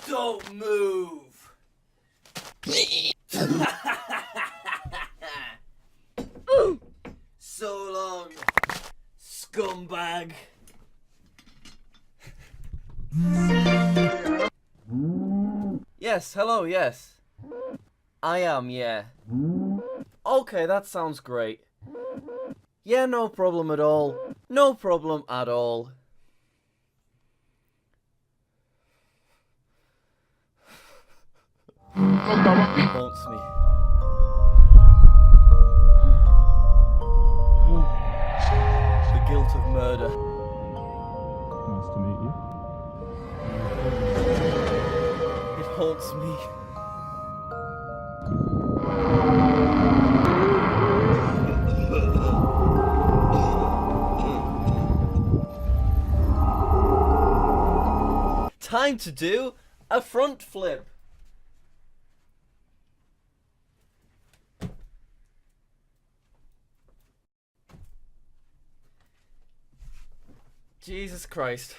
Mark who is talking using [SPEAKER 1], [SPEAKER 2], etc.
[SPEAKER 1] Don't move! So long, scumbag. Yes, hello, yes. I am, yeah. Okay, that sounds great. Yeah, no problem at all. No problem at all. Haunts me. The guilt of murder.
[SPEAKER 2] Nice to meet you.
[SPEAKER 1] It haunts me. Time to do a front flip. Jesus Christ.